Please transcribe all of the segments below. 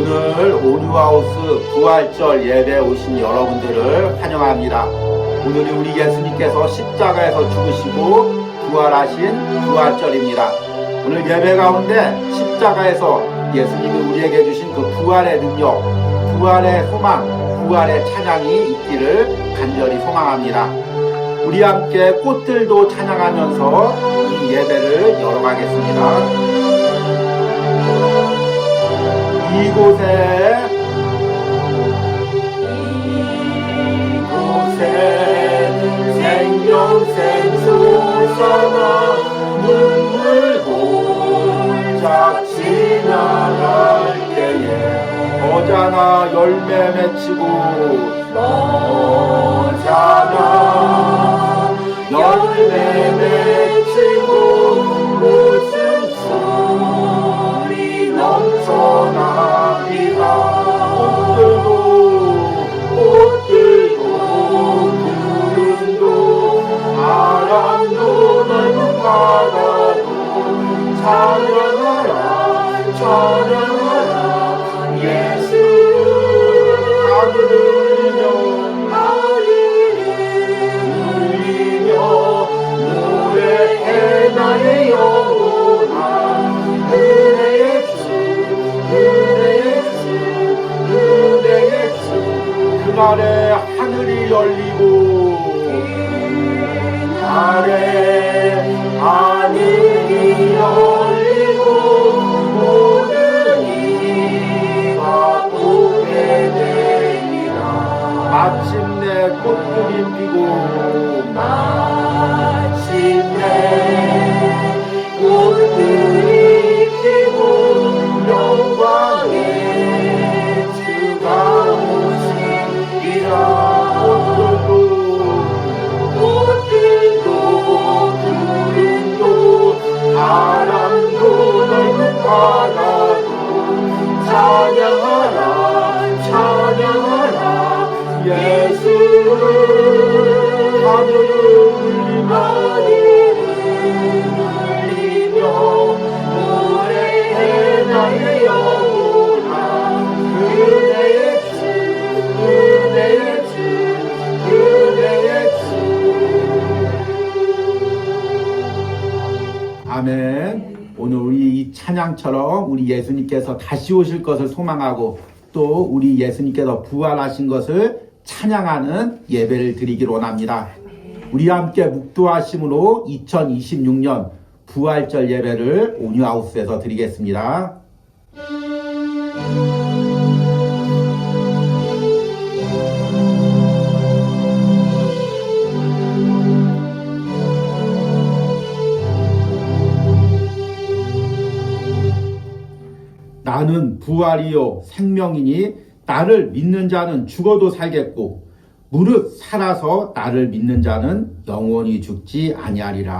오늘 온유하우스 부활절 예배에 오신 여러분들을 환영합니다. 오늘이 우리 예수님께서 십자가에서 죽으시고 부활하신 부활절입니다. 오늘 예배 가운데 십자가에서 예수님이 우리에게 주신 그 부활의 능력, 부활의 소망, 부활의 찬양이 있기를 간절히 소망합니다. 우리 함께 꽃들도 찬양하면서 이 예배를 열어가겠습니다. 이곳에 생명샘 솟아나 눈물 골짝 지나갈 때에 어자나 열매 맺히고 어자나 열매 맺히고 웃음소리 넘쳐납니다. 꽃들도 구름도 바람도 넓은 바다도 찬양하라 찬양하라 예수. 하늘을 울리며 노래해 나의 영혼아 은혜의 주 은혜의 주 은혜의 주. 그날에 하늘이 열리고 하늘이 열리고 모든 이가 보게 되리라. 마침내 꽃들이 피고 마침내 꽃들이 피고 영광의 주가 오시리라. 바람도 넓은 바다도 찬양하라 찬양하라 예수. 하늘을 울리며 노래해 나의 영혼아 은혜의 주 은혜의 주 은혜의 주. 아멘. 오늘 우리 이 찬양처럼 우리 예수님께서 다시 오실 것을 소망하고 또 우리 예수님께서 부활하신 것을 찬양하는 예배를 드리기를 원합니다. 우리 함께 묵도하심으로 2026년 부활절 예배를 온유하우스에서 드리겠습니다. 나는 부활이요 생명이니 나를 믿는 자는 죽어도 살겠고 무릇 살아서 나를 믿는 자는 영원히 죽지 아니하리라.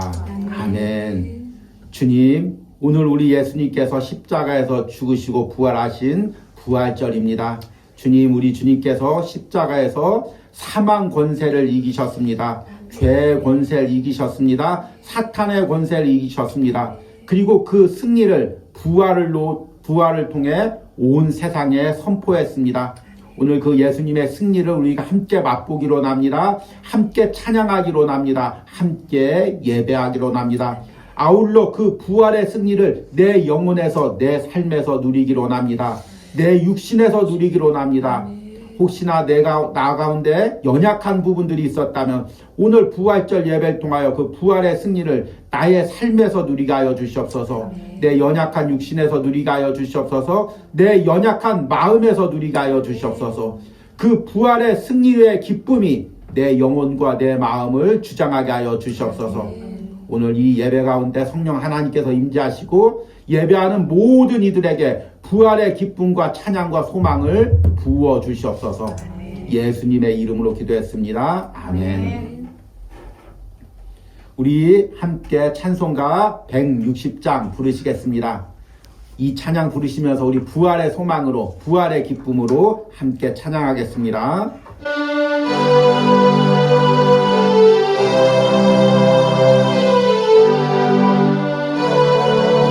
아멘. 주님, 오늘 우리 예수님께서 십자가에서 죽으시고 부활하신 부활절입니다. 주님, 우리 주님께서 십자가에서 사망 권세를 이기셨습니다. 죄의 권세를 이기셨습니다. 사탄의 권세를 이기셨습니다. 그리고 그 승리를 부활을 통해 온 세상에 선포했습니다. 오늘 그 예수님의 승리를 우리가 함께 맛보기로 납니다. 함께 찬양하기로 납니다. 함께 예배하기로 납니다. 아울러 그 부활의 승리를 내 영혼에서 내 삶에서 누리기로 납니다. 내 육신에서 누리기로 납니다. 혹시나 나 가운데 연약한 부분들이 있었다면 오늘 부활절 예배를 통하여 그 부활의 승리를 나의 삶에서 누리게 하여 주시옵소서. 내 연약한 육신에서 누리게 하여 주시옵소서. 내 연약한 마음에서 누리게 하여 주시옵소서. 그 부활의 승리의 기쁨이 내 영혼과 내 마음을 주장하게 하여 주시옵소서. 오늘 이 예배 가운데 성령 하나님께서 임재하시고 예배하는 모든 이들에게 부활의 기쁨과 찬양과 소망을 부어 주시옵소서. 예수님의 이름으로 기도했습니다. 아멘. 우리 함께 찬송가 160장 부르시겠습니다. 이 찬양 부르시면서 우리 부활의 소망으로 부활의 기쁨으로 함께 찬양하겠습니다.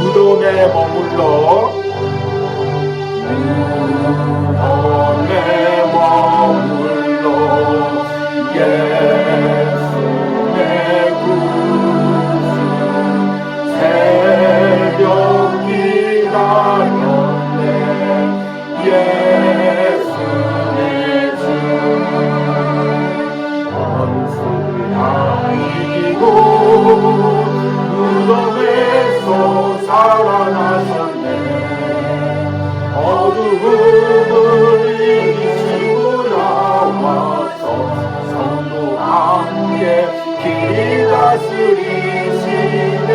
무덤에 머물러 예수의 주 원수를 다 이기고 무덤에서 살아나셨네. 어두움을 이기시고 나와서 성도와 함께 길이 다스리시네.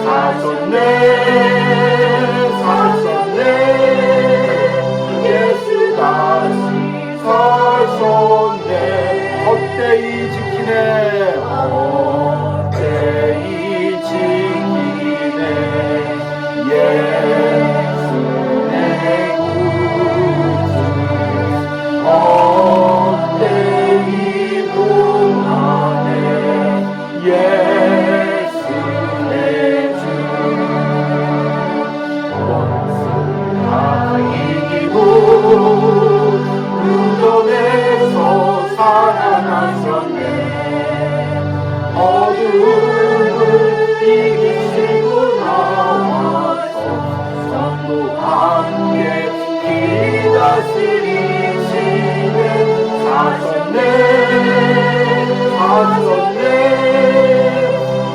사셨네 사셨네 예수 다시 사셨네. 헛되이 지키네 헛되이 지키네 예수 내 구주 헛되이 봉하네 예수 내 주 원수 다 이기고 무덤에서 살아나셨네. 어두움을 이기시고 나와서 성도와 함께 길이 다스리시네. 사셨네 사셨네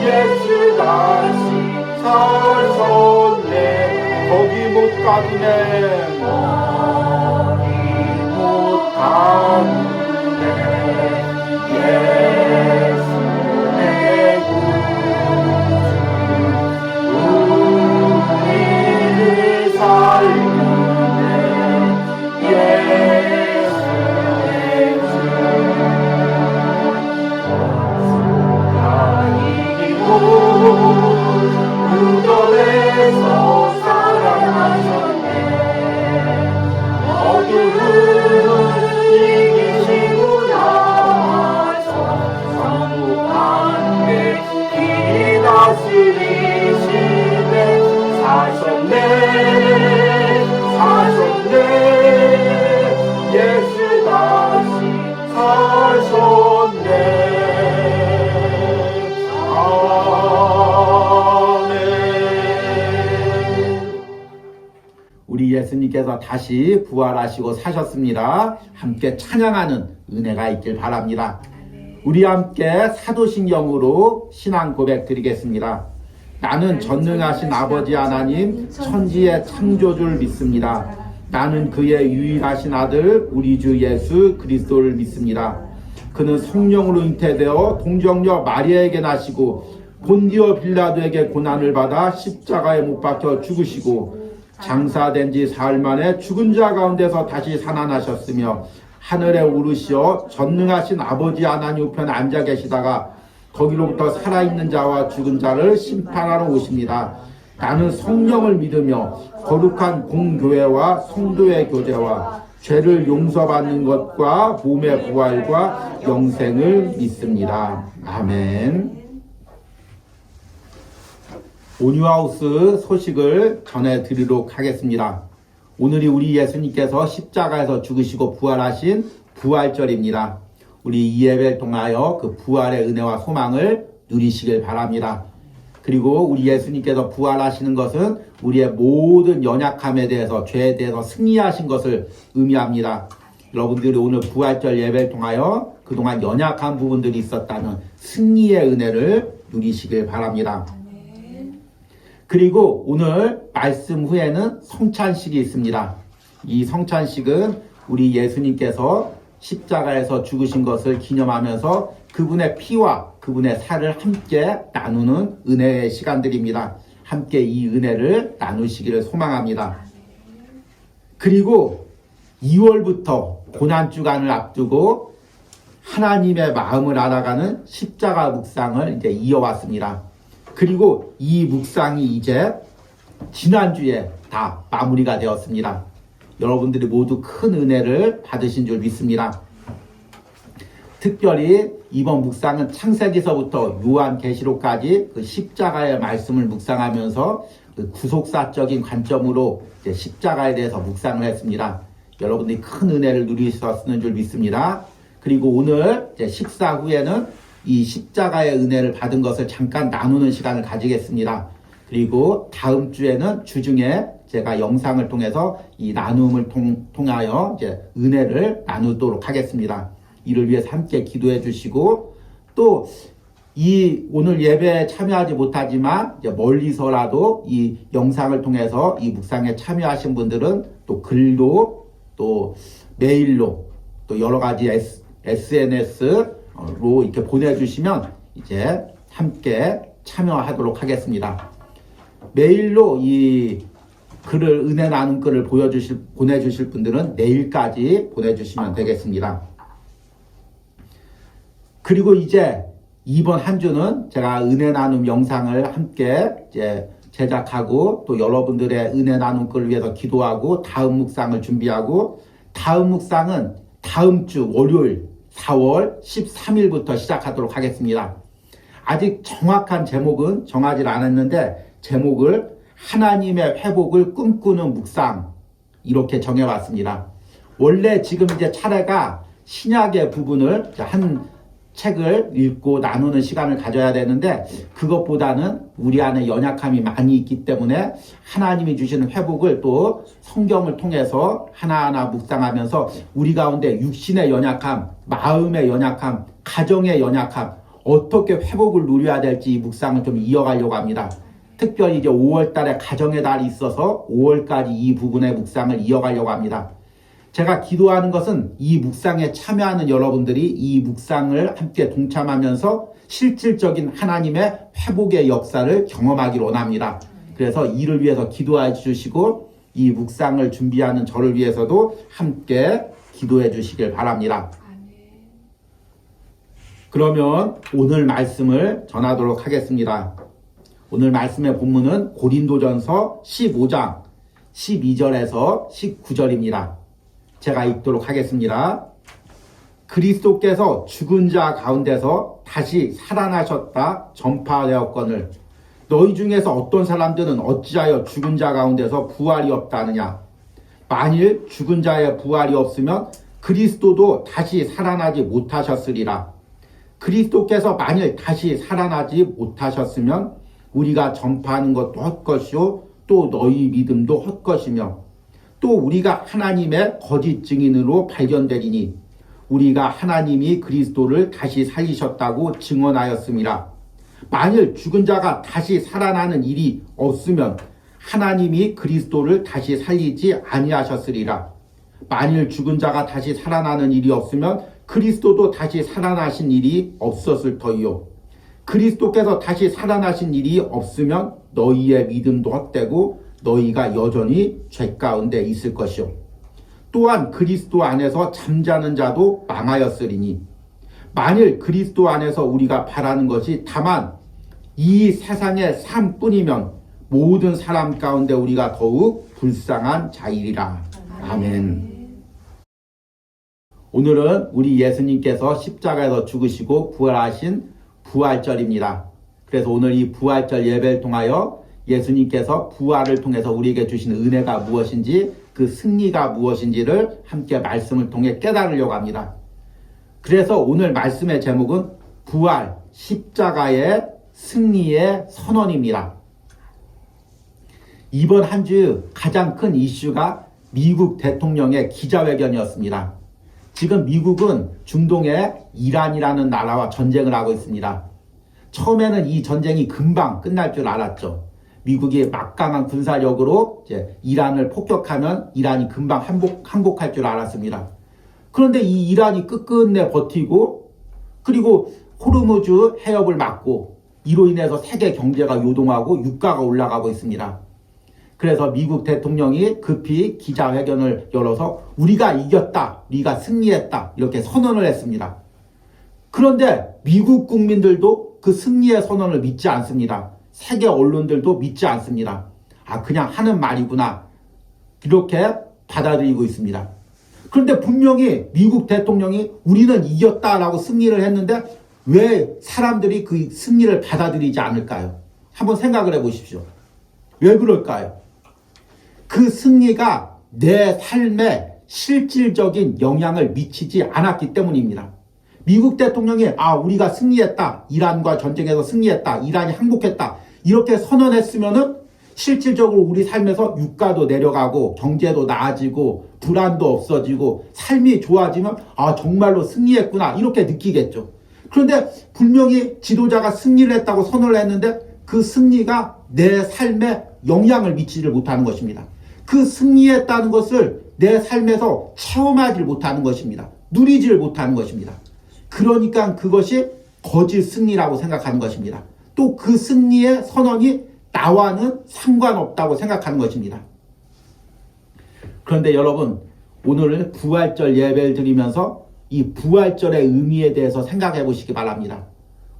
예수 다시 사셨네. 거기 못 가두네 거기 못 가두네 예수 내 구주 우리를 살리네 예수 내 주 원수가 이기고 무덤에서 살아나셨네. 어두움을 이기시고 나와서 성도와 함께 길이 다스리시네. 사셨네 사셨네 예수 다시 사셨네. 우리 예수님께서 다시 부활하시고 사셨습니다. 함께 찬양하는 은혜가 있길 바랍니다. 우리 함께 사도신경으로 신앙 고백 드리겠습니다. 나는 전능하신 아버지 하나님 천지의 창조주를 믿습니다. 나는 그의 유일하신 아들 우리 주 예수 그리스도를 믿습니다. 그는 성령으로 잉태되어 동정녀 마리아에게 나시고 본디오 빌라도에게 고난을 받아 십자가에 못 박혀 죽으시고 장사된 지 사흘 만에 죽은 자 가운데서 다시 살아나셨으며 하늘에 오르시어 전능하신 아버지 하나님 우편에 앉아 계시다가 거기로부터 살아있는 자와 죽은 자를 심판하러 오십니다. 나는 성령을 믿으며 거룩한 공교회와 성도의 교제와 죄를 용서받는 것과 몸의 부활과 영생을 믿습니다. 아멘. 온유하우스 소식을 전해드리도록 하겠습니다. 오늘이 우리 예수님께서 십자가에서 죽으시고 부활하신 부활절입니다. 우리 이 예배를 통하여 그 부활의 은혜와 소망을 누리시길 바랍니다. 그리고 우리 예수님께서 부활하시는 것은 우리의 모든 연약함에 대해서 죄에 대해서 승리하신 것을 의미합니다. 여러분들이 오늘 부활절 예배를 통하여 그동안 연약한 부분들이 있었다는 승리의 은혜를 누리시길 바랍니다. 그리고 오늘 말씀 후에는 성찬식이 있습니다. 이 성찬식은 우리 예수님께서 십자가에서 죽으신 것을 기념하면서 그분의 피와 그분의 살을 함께 나누는 은혜의 시간들입니다. 함께 이 은혜를 나누시기를 소망합니다. 그리고 2월부터 고난주간을 앞두고 하나님의 마음을 알아가는 십자가 묵상을 이제 이어왔습니다. 그리고 이 묵상이 이제 지난주에 다 마무리가 되었습니다. 여러분들이 모두 큰 은혜를 받으신 줄 믿습니다. 특별히 이번 묵상은 창세기서부터 요한계시록까지 그 십자가의 말씀을 묵상하면서 그 구속사적인 관점으로 이제 십자가에 대해서 묵상을 했습니다. 여러분들이 큰 은혜를 누리셨는 줄 믿습니다. 그리고 오늘 이제 식사 후에는 이 십자가의 은혜를 받은 것을 잠깐 나누는 시간을 가지겠습니다. 그리고 다음 주에는 주중에 제가 영상을 통해서 이 나눔을 통하여 이제 은혜를 나누도록 하겠습니다. 이를 위해서 함께 기도해 주시고, 또 이 오늘 예배에 참여하지 못하지만 이제 멀리서라도 이 영상을 통해서 이 묵상에 참여하신 분들은 또 글로, 또 메일로, 또 여러 가지 SNS로 이렇게 보내주시면 이제 함께 참여하도록 하겠습니다. 메일로 이 글을, 은혜 나눔 글을 보내주실 분들은 내일까지 보내주시면 되겠습니다. 그리고 이제 이번 한 주는 제가 은혜 나눔 영상을 함께 이제 제작하고, 또 여러분들의 은혜 나눔 글을 위해서 기도하고, 다음 묵상을 준비하고, 다음 묵상은 다음 주 월요일 4월 13일부터 시작하도록 하겠습니다. 아직 정확한 제목은 정하지 않았는데, 제목을 하나님의 회복을 꿈꾸는 묵상, 이렇게 정해왔습니다. 원래 지금 이제 차례가 신약의 부분을 한 책을 읽고 나누는 시간을 가져야 되는데, 그것보다는 우리 안에 연약함이 많이 있기 때문에 하나님이 주시는 회복을 또 성경을 통해서 하나하나 묵상하면서 우리 가운데 육신의 연약함, 마음의 연약함, 가정의 연약함, 어떻게 회복을 누려야 될지 이 묵상을 좀 이어가려고 합니다. 특별히 이제 5월 달에 가정의 달이 있어서 5월까지 이 부분의 묵상을 이어가려고 합니다. 제가 기도하는 것은 이 묵상에 참여하는 여러분들이 이 묵상을 함께 동참하면서 실질적인 하나님의 회복의 역사를 경험하기를 원합니다. 그래서 이를 위해서 기도해 주시고, 이 묵상을 준비하는 저를 위해서도 함께 기도해 주시길 바랍니다. 그러면 오늘 말씀을 전하도록 하겠습니다. 오늘 말씀의 본문은 고린도전서 15장 12절에서 19절입니다. 제가 읽도록 하겠습니다. 그리스도께서 죽은 자 가운데서 다시 살아나셨다 전파되었거늘 너희 중에서 어떤 사람들은 어찌하여 죽은 자 가운데서 부활이 없다 하느냐. 만일 죽은 자의 부활이 없으면 그리스도도 다시 살아나지 못하셨으리라. 그리스도께서 만일 다시 살아나지 못하셨으면 우리가 전파하는 것도 헛것이요 또 너희 믿음도 헛것이며, 또 우리가 하나님의 거짓 증인으로 발견되리니 우리가 하나님이 그리스도를 다시 살리셨다고 증언하였음이라. 만일 죽은 자가 다시 살아나는 일이 없으면 하나님이 그리스도를 다시 살리지 아니하셨으리라. 만일 죽은 자가 다시 살아나는 일이 없으면 그리스도도 다시 살아나신 일이 없었을 터이요. 그리스도께서 다시 살아나신 일이 없으면 너희의 믿음도 헛되고 너희가 여전히 죄 가운데 있을 것이요. 또한 그리스도 안에서 잠자는 자도 망하였으리니 만일 그리스도 안에서 우리가 바라는 것이 다만 이 세상의 삶뿐이면 모든 사람 가운데 우리가 더욱 불쌍한 자이리라. 아멘. 오늘은 우리 예수님께서 십자가에서 죽으시고 부활하신 부활절입니다. 그래서 오늘 이 부활절 예배를 통하여 예수님께서 부활을 통해서 우리에게 주신 은혜가 무엇인지, 그 승리가 무엇인지를 함께 말씀을 통해 깨달으려고 합니다. 그래서 오늘 말씀의 제목은 부활, 십자가의 승리의 선언입니다. 이번 한 주 가장 큰 이슈가 미국 대통령의 기자회견이었습니다. 지금 미국은 중동의 이란이라는 나라와 전쟁을 하고 있습니다. 처음에는 이 전쟁이 금방 끝날 줄 알았죠. 미국이 막강한 군사력으로 이제 이란을 폭격하면 이란이 금방 항복할 줄 알았습니다. 그런데 이 이란이 끝끝내 버티고, 그리고 호르무즈 해협을 막고, 이로 인해서 세계 경제가 요동하고 유가가 올라가고 있습니다. 그래서 미국 대통령이 급히 기자회견을 열어서 우리가 이겼다, 우리가 승리했다, 이렇게 선언을 했습니다. 그런데 미국 국민들도 그 승리의 선언을 믿지 않습니다. 세계 언론들도 믿지 않습니다. 아, 그냥 하는 말이구나, 이렇게 받아들이고 있습니다. 그런데 분명히 미국 대통령이 우리는 이겼다라고 승리를 했는데 왜 사람들이 그 승리를 받아들이지 않을까요? 한번 생각을 해보십시오. 왜 그럴까요? 그 승리가 내 삶에 실질적인 영향을 미치지 않았기 때문입니다. 미국 대통령이 우리가 승리했다, 이란과 전쟁에서 승리했다, 이란이 항복했다, 이렇게 선언했으면은 실질적으로 우리 삶에서 유가도 내려가고 경제도 나아지고 불안도 없어지고 삶이 좋아지면 아 정말로 승리했구나 이렇게 느끼겠죠. 그런데 분명히 지도자가 승리를 했다고 선언을 했는데 그 승리가 내 삶에 영향을 미치지를 못하는 것입니다. 그 승리했다는 것을 내 삶에서 체험하지 못하는 것입니다. 누리지를 못하는 것입니다. 그러니까 그것이 거짓 승리라고 생각하는 것입니다. 또 그 승리의 선언이 나와는 상관없다고 생각하는 것입니다. 그런데 여러분, 오늘 부활절 예배를 드리면서 이 부활절의 의미에 대해서 생각해 보시기 바랍니다.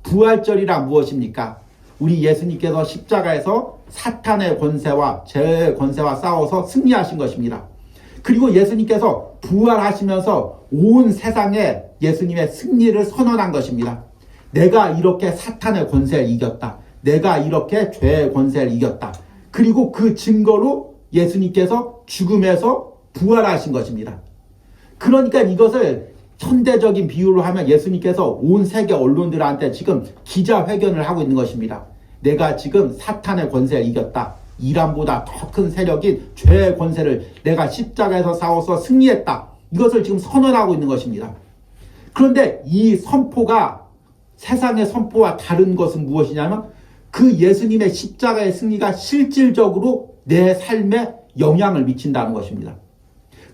부활절이란 무엇입니까? 우리 예수님께서 십자가에서 사탄의 권세와 죄의 권세와 싸워서 승리하신 것입니다. 그리고 예수님께서 부활하시면서 온 세상에 예수님의 승리를 선언한 것입니다. 내가 이렇게 사탄의 권세를 이겼다. 내가 이렇게 죄의 권세를 이겼다. 그리고 그 증거로 예수님께서 죽음에서 부활하신 것입니다. 그러니까 이것을 현대적인 비유로 하면 예수님께서 온 세계 언론들한테 지금 기자회견을 하고 있는 것입니다. 내가 지금 사탄의 권세를 이겼다. 이란보다 더 큰 세력인 죄의 권세를 내가 십자가에서 싸워서 승리했다. 이것을 지금 선언하고 있는 것입니다. 그런데 이 선포가 세상의 선포와 다른 것은 무엇이냐면 그 예수님의 십자가의 승리가 실질적으로 내 삶에 영향을 미친다는 것입니다.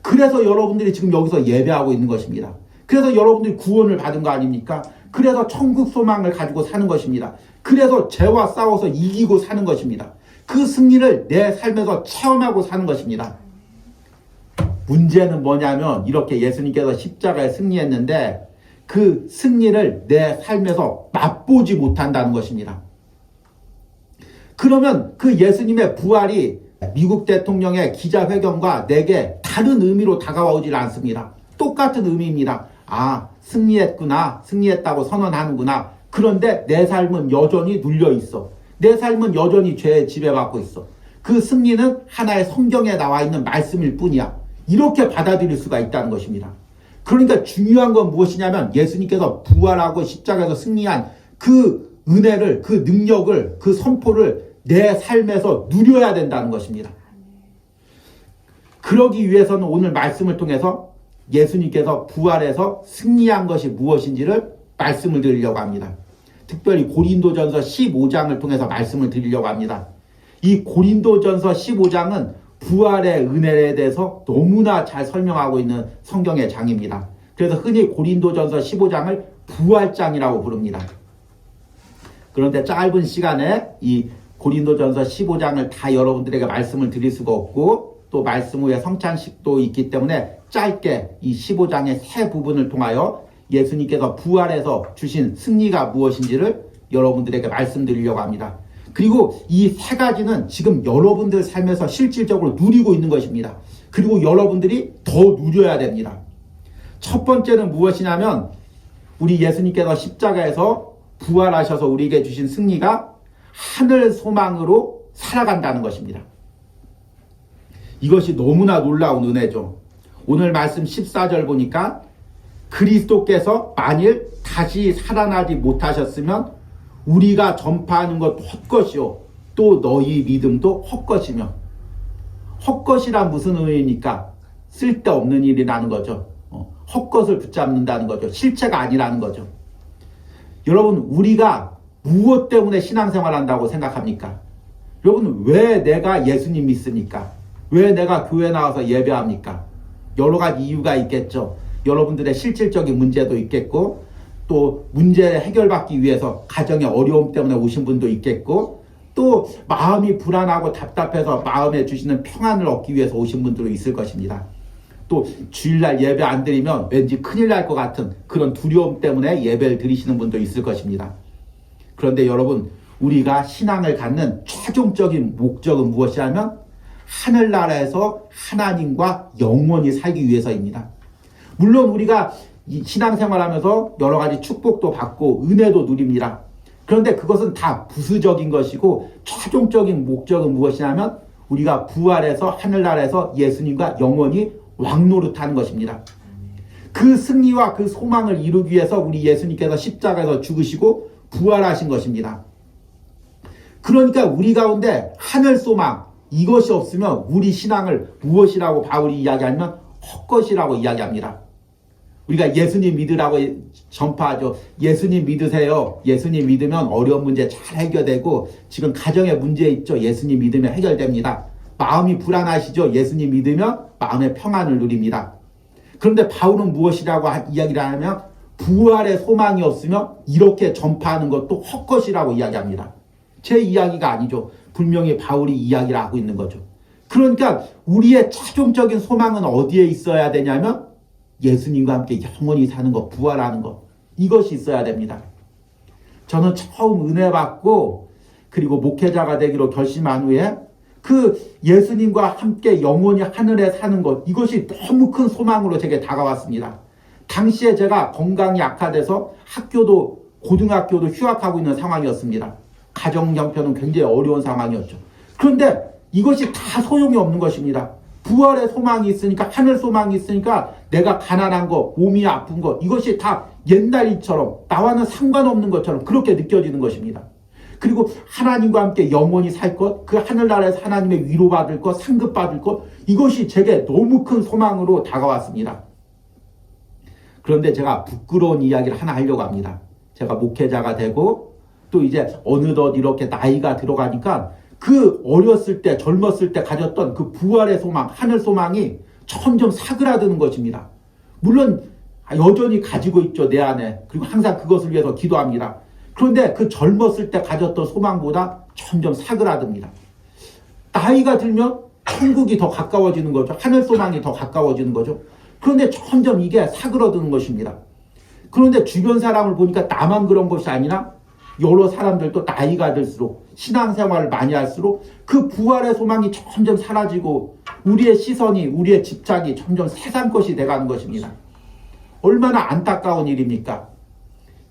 그래서 여러분들이 지금 여기서 예배하고 있는 것입니다. 그래서 여러분들이 구원을 받은 거 아닙니까? 그래서 천국 소망을 가지고 사는 것입니다. 그래서 죄와 싸워서 이기고 사는 것입니다. 그 승리를 내 삶에서 체험하고 사는 것입니다. 문제는 뭐냐면 이렇게 예수님께서 십자가에 승리했는데 그 승리를 내 삶에서 맛보지 못한다는 것입니다. 그러면 그 예수님의 부활이 미국 대통령의 기자회견과 내게 다른 의미로 다가오질 않습니다. 똑같은 의미입니다. 아, 승리했구나. 승리했다고 선언하는구나. 그런데 내 삶은 여전히 눌려 있어. 내 삶은 여전히 죄에 지배받고 있어. 그 승리는 하나의 성경에 나와 있는 말씀일 뿐이야. 이렇게 받아들일 수가 있다는 것입니다. 그러니까 중요한 건 무엇이냐면 예수님께서 부활하고 십자가에서 승리한 그 은혜를, 그 능력을, 그 선포를 내 삶에서 누려야 된다는 것입니다. 그러기 위해서는 오늘 말씀을 통해서 예수님께서 부활해서 승리한 것이 무엇인지를 말씀을 드리려고 합니다. 특별히 고린도전서 15장을 통해서 말씀을 드리려고 합니다. 이 고린도전서 15장은 부활의 은혜에 대해서 너무나 잘 설명하고 있는 성경의 장입니다. 그래서 흔히 고린도전서 15장을 부활장이라고 부릅니다. 그런데 짧은 시간에 이 고린도전서 15장을 다 여러분들에게 말씀을 드릴 수가 없고 또 말씀 후에 성찬식도 있기 때문에 짧게 이 15장의 세 부분을 통하여 예수님께서 부활해서 주신 승리가 무엇인지를 여러분들에게 말씀드리려고 합니다. 그리고 이 세 가지는 지금 여러분들 삶에서 실질적으로 누리고 있는 것입니다. 그리고 여러분들이 더 누려야 됩니다. 첫 번째는 무엇이냐면 우리 예수님께서 십자가에서 부활하셔서 우리에게 주신 승리가 하늘 소망으로 살아간다는 것입니다. 이것이 너무나 놀라운 은혜죠. 오늘 말씀 14절 보니까 그리스도께서 만일 다시 살아나지 못하셨으면 우리가 전파하는 것 헛것이요 또 너희 믿음도 헛것이며, 헛것이란 무슨 의미입니까? 쓸데없는 일이라는 거죠. 헛것을 붙잡는다는 거죠. 실체가 아니라는 거죠. 여러분, 우리가 무엇 때문에 신앙생활 한다고 생각합니까? 여러분, 왜 내가 예수님 믿습니까? 왜 내가 교회 나와서 예배합니까? 여러 가지 이유가 있겠죠. 여러분들의 실질적인 문제도 있겠고 또 문제 해결받기 위해서 가정의 어려움 때문에 오신 분도 있겠고 또 마음이 불안하고 답답해서 마음에 주시는 평안을 얻기 위해서 오신 분들도 있을 것입니다. 또 주일날 예배 안 드리면 왠지 큰일 날 것 같은 그런 두려움 때문에 예배를 드리시는 분도 있을 것입니다. 그런데 여러분, 우리가 신앙을 갖는 최종적인 목적은 무엇이냐면 하늘나라에서 하나님과 영원히 살기 위해서입니다. 물론 우리가 신앙생활하면서 여러 가지 축복도 받고 은혜도 누립니다. 그런데 그것은 다 부수적인 것이고 최종적인 목적은 무엇이냐면 우리가 부활해서 하늘나라에서 예수님과 영원히 왕노릇하는 것입니다. 그 승리와 그 소망을 이루기 위해서 우리 예수님께서 십자가에서 죽으시고 부활하신 것입니다. 그러니까 우리 가운데 하늘 소망 이것이 없으면 우리 신앙을 무엇이라고 바울이 이야기하면 헛것이라고 이야기합니다. 우리가 예수님 믿으라고 전파하죠. 예수님 믿으세요. 예수님 믿으면 어려운 문제 잘 해결되고 지금 가정에 문제 있죠. 예수님 믿으면 해결됩니다. 마음이 불안하시죠. 예수님 믿으면 마음의 평안을 누립니다. 그런데 바울은 무엇이라고 이야기를 하냐면 부활의 소망이 없으면 이렇게 전파하는 것도 헛것이라고 이야기합니다. 제 이야기가 아니죠. 분명히 바울이 이야기를 하고 있는 거죠. 그러니까 우리의 최종적인 소망은 어디에 있어야 되냐면 예수님과 함께 영원히 사는 것, 부활하는 것, 이것이 있어야 됩니다. 저는 처음 은혜 받고 그리고 목회자가 되기로 결심한 후에 그 예수님과 함께 영원히 하늘에 사는 것, 이것이 너무 큰 소망으로 제게 다가왔습니다. 당시에 제가 건강이 악화돼서 학교도 고등학교도 휴학하고 있는 상황이었습니다. 가정 형편은 굉장히 어려운 상황이었죠. 그런데 이것이 다 소용이 없는 것입니다. 부활의 소망이 있으니까, 하늘 소망이 있으니까 내가 가난한 거, 몸이 아픈 거, 이것이 다 옛날 일처럼 나와는 상관없는 것처럼 그렇게 느껴지는 것입니다. 그리고 하나님과 함께 영원히 살 것, 그 하늘나라에서 하나님의 위로받을 것, 상급받을 것, 이것이 제게 너무 큰 소망으로 다가왔습니다. 그런데 제가 부끄러운 이야기를 하나 하려고 합니다. 제가 목회자가 되고 또 이제 어느덧 이렇게 나이가 들어가니까 그 어렸을 때, 젊었을 때 가졌던 그 부활의 소망, 하늘 소망이 점점 사그라드는 것입니다. 물론 여전히 가지고 있죠, 내 안에. 그리고 항상 그것을 위해서 기도합니다. 그런데 그 젊었을 때 가졌던 소망보다 점점 사그라듭니다. 나이가 들면 천국이 더 가까워지는 거죠. 하늘 소망이 더 가까워지는 거죠. 그런데 점점 이게 사그러드는 것입니다. 그런데 주변 사람을 보니까 나만 그런 것이 아니라 여러 사람들도 나이가 들수록 신앙생활을 많이 할수록 그 부활의 소망이 점점 사라지고 우리의 시선이, 우리의 집착이 점점 세상 것이 돼가는 것입니다. 얼마나 안타까운 일입니까?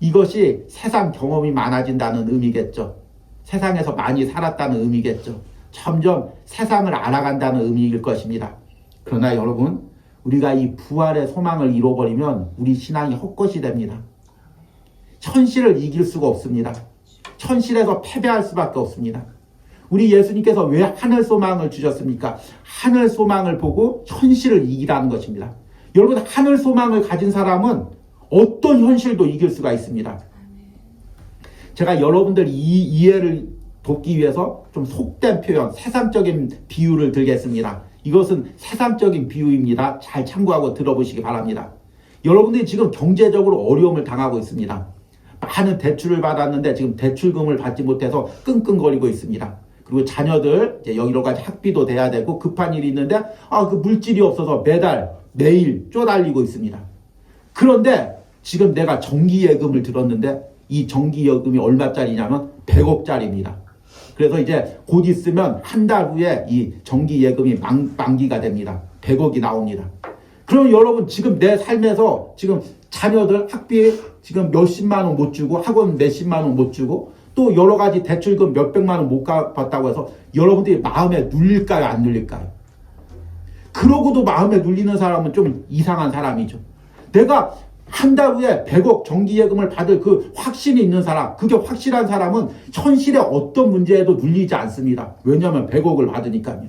이것이 세상 경험이 많아진다는 의미겠죠. 세상에서 많이 살았다는 의미겠죠. 점점 세상을 알아간다는 의미일 것입니다. 그러나 여러분, 우리가 이 부활의 소망을 잃어버리면 우리 신앙이 헛것이 됩니다. 현실을 이길 수가 없습니다. 현실에서 패배할 수밖에 없습니다. 우리 예수님께서 왜 하늘 소망을 주셨습니까? 하늘 소망을 보고 현실을 이기라는 것입니다. 여러분, 하늘 소망을 가진 사람은 어떤 현실도 이길 수가 있습니다. 제가 여러분들 이해를 돕기 위해서 좀 속된 표현, 세상적인 비유를 들겠습니다. 이것은 세상적인 비유입니다. 잘 참고하고 들어보시기 바랍니다. 여러분들이 지금 경제적으로 어려움을 당하고 있습니다. 많은 대출을 받았는데 지금 대출금을 받지 못해서 끙끙거리고 있습니다. 그리고 자녀들 이제 여러 가지 학비도 돼야 되고 급한 일이 있는데 그 물질이 없어서 매일 쪼달리고 있습니다. 그런데 지금 내가 정기예금을 들었는데 이 정기예금이 얼마짜리냐면 100억짜리입니다. 그래서 이제 곧 있으면 한 달 후에 이 정기예금이 만기가 됩니다. 100억이 나옵니다. 그럼 여러분, 지금 내 삶에서 지금 자녀들 학비 지금 몇십만 원 못 주고 학원 몇십만 원 못 주고 또 여러 가지 대출금 몇백만 원 못 갚았다고 해서 여러분들이 마음에 눌릴까요? 안 눌릴까요? 그러고도 마음에 눌리는 사람은 좀 이상한 사람이죠. 내가 한 달 후에 100억 정기예금을 받을 그 확신이 있는 사람, 그게 확실한 사람은 현실의 어떤 문제에도 눌리지 않습니다. 왜냐하면 100억을 받으니까요.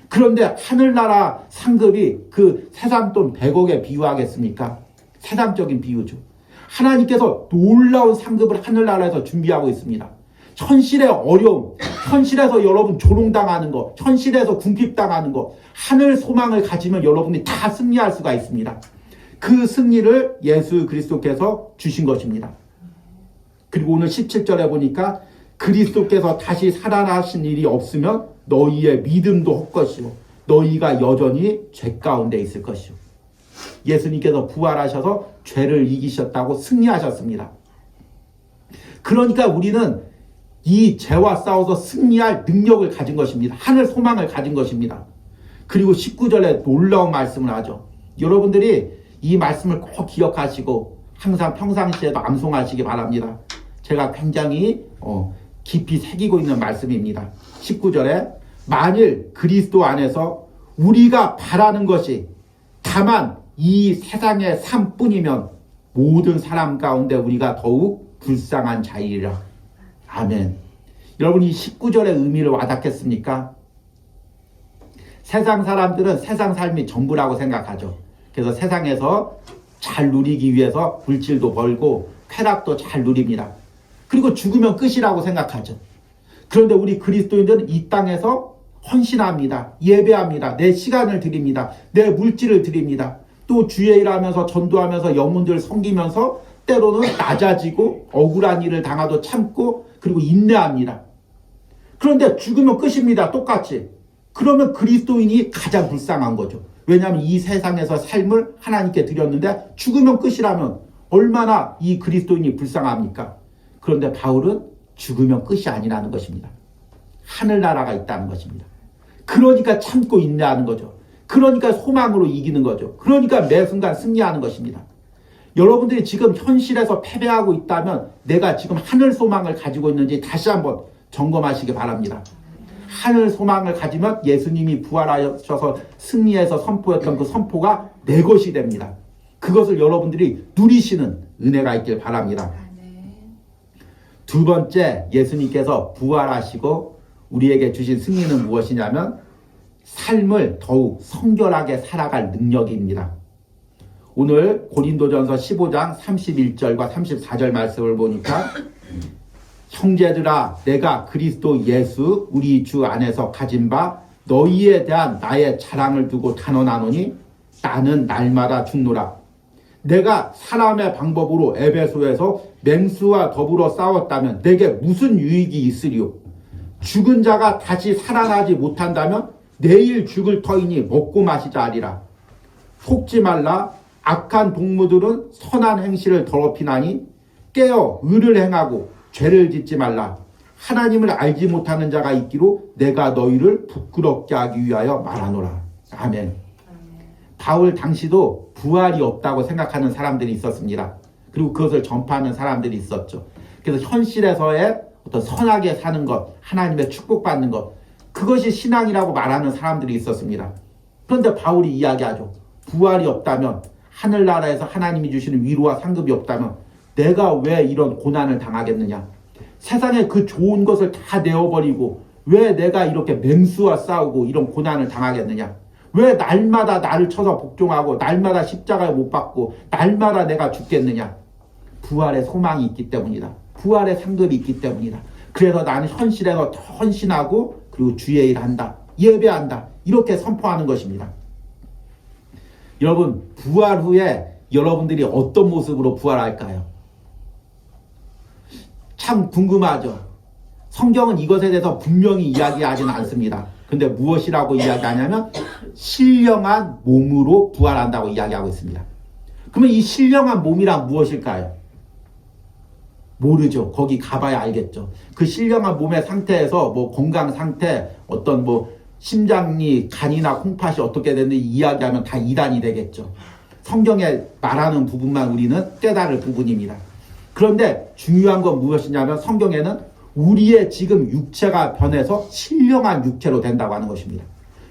그런데 하늘나라 상급이 그 세상 돈 100억에 비유하겠습니까? 세상적인 비유죠. 하나님께서 놀라운 상급을 하늘나라에서 준비하고 있습니다. 현실의 어려움, 현실에서 여러분 조롱당하는 거, 현실에서 궁핍당하는 거, 하늘 소망을 가지면 여러분이 다 승리할 수가 있습니다. 그 승리를 예수 그리스도께서 주신 것입니다. 그리고 오늘 17절에 보니까 그리스도께서 다시 살아나신 일이 없으면 너희의 믿음도 헛것이요 너희가 여전히 죄 가운데 있을 것이요. 예수님께서 부활하셔서 죄를 이기셨다고 승리하셨습니다. 그러니까 우리는 이 죄와 싸워서 승리할 능력을 가진 것입니다. 하늘 소망을 가진 것입니다. 그리고 19절에 놀라운 말씀을 하죠. 여러분들이 이 말씀을 꼭 기억하시고 항상 평상시에도 암송하시기 바랍니다. 제가 굉장히 깊이 새기고 있는 말씀입니다. 19절에 만일 그리스도 안에서 우리가 바라는 것이 다만 이 세상의 삶뿐이면 모든 사람 가운데 우리가 더욱 불쌍한 자이리라. 아멘. 여러분 이 19절의 의미를 와닿겠습니까? 세상 사람들은 세상 삶이 전부라고 생각하죠. 그래서 세상에서 잘 누리기 위해서 물질도 벌고 쾌락도 잘 누립니다. 그리고 죽으면 끝이라고 생각하죠. 그런데 우리 그리스도인들은 이 땅에서 헌신합니다. 예배합니다. 내 시간을 드립니다. 내 물질을 드립니다. 또 주의 일하면서 전도하면서 영혼들을 섬기면서 때로는 낮아지고 억울한 일을 당하도 참고 그리고 인내합니다. 그런데 죽으면 끝입니다. 똑같이. 그러면 그리스도인이 가장 불쌍한 거죠. 왜냐하면 이 세상에서 삶을 하나님께 드렸는데 죽으면 끝이라면 얼마나 이 그리스도인이 불쌍합니까? 그런데 바울은 죽으면 끝이 아니라는 것입니다. 하늘나라가 있다는 것입니다. 그러니까 참고 인내하는 거죠. 그러니까 소망으로 이기는 거죠. 그러니까 매 순간 승리하는 것입니다. 여러분들이 지금 현실에서 패배하고 있다면 내가 지금 하늘 소망을 가지고 있는지 다시 한번 점검하시기 바랍니다. 하늘 소망을 가지면 예수님이 부활하셔서 승리해서 선포했던 그 선포가 내 것이 됩니다. 그것을 여러분들이 누리시는 은혜가 있길 바랍니다. 두 번째, 예수님께서 부활하시고 우리에게 주신 승리는 무엇이냐면 삶을 더욱 성결하게 살아갈 능력입니다. 오늘 고린도전서 15장 31절과 34절 말씀을 보니까 형제들아 내가 그리스도 예수 우리 주 안에서 가진 바 너희에 대한 나의 자랑을 두고 단언하노니 나는 날마다 죽노라. 내가 사람의 방법으로 에베소에서 맹수와 더불어 싸웠다면 내게 무슨 유익이 있으리요? 죽은 자가 다시 살아나지 못한다면 내일 죽을 터이니 먹고 마시자 하리라. 속지 말라. 악한 동무들은 선한 행실을 더럽히나니 깨어 의를 행하고 죄를 짓지 말라. 하나님을 알지 못하는 자가 있기로 내가 너희를 부끄럽게 하기 위하여 말하노라. 아멘. 바울 당시도 부활이 없다고 생각하는 사람들이 있었습니다. 그리고 그것을 전파하는 사람들이 있었죠. 그래서 현실에서의 어떤 선하게 사는 것, 하나님의 축복받는 것, 그것이 신앙이라고 말하는 사람들이 있었습니다. 그런데 바울이 이야기하죠. 부활이 없다면, 하늘나라에서 하나님이 주시는 위로와 상급이 없다면 내가 왜 이런 고난을 당하겠느냐? 세상에 그 좋은 것을 다 내어버리고 왜 내가 이렇게 맹수와 싸우고 이런 고난을 당하겠느냐? 왜 날마다 나를 쳐서 복종하고 날마다 십자가에 못 박고 날마다 내가 죽겠느냐? 부활의 소망이 있기 때문이다. 부활의 상급이 있기 때문이다. 그래서 나는 현실에서 더 헌신하고 그리고 주의 일을 한다. 예배한다. 이렇게 선포하는 것입니다. 여러분, 부활 후에 여러분들이 어떤 모습으로 부활할까요? 참 궁금하죠. 성경은 이것에 대해서 분명히 이야기하지는 않습니다. 근데 무엇이라고 이야기하냐면 신령한 몸으로 부활한다고 이야기하고 있습니다. 그러면 이 신령한 몸이란 무엇일까요? 모르죠. 거기 가봐야 알겠죠. 그 신령한 몸의 상태에서 뭐 건강 상태, 어떤 뭐 심장이, 간이나 콩팥이 어떻게 됐는지 이야기하면 다 이단이 되겠죠. 성경에 말하는 부분만 우리는 깨달을 부분입니다. 그런데 중요한 건 무엇이냐면 성경에는 우리의 지금 육체가 변해서 신령한 육체로 된다고 하는 것입니다.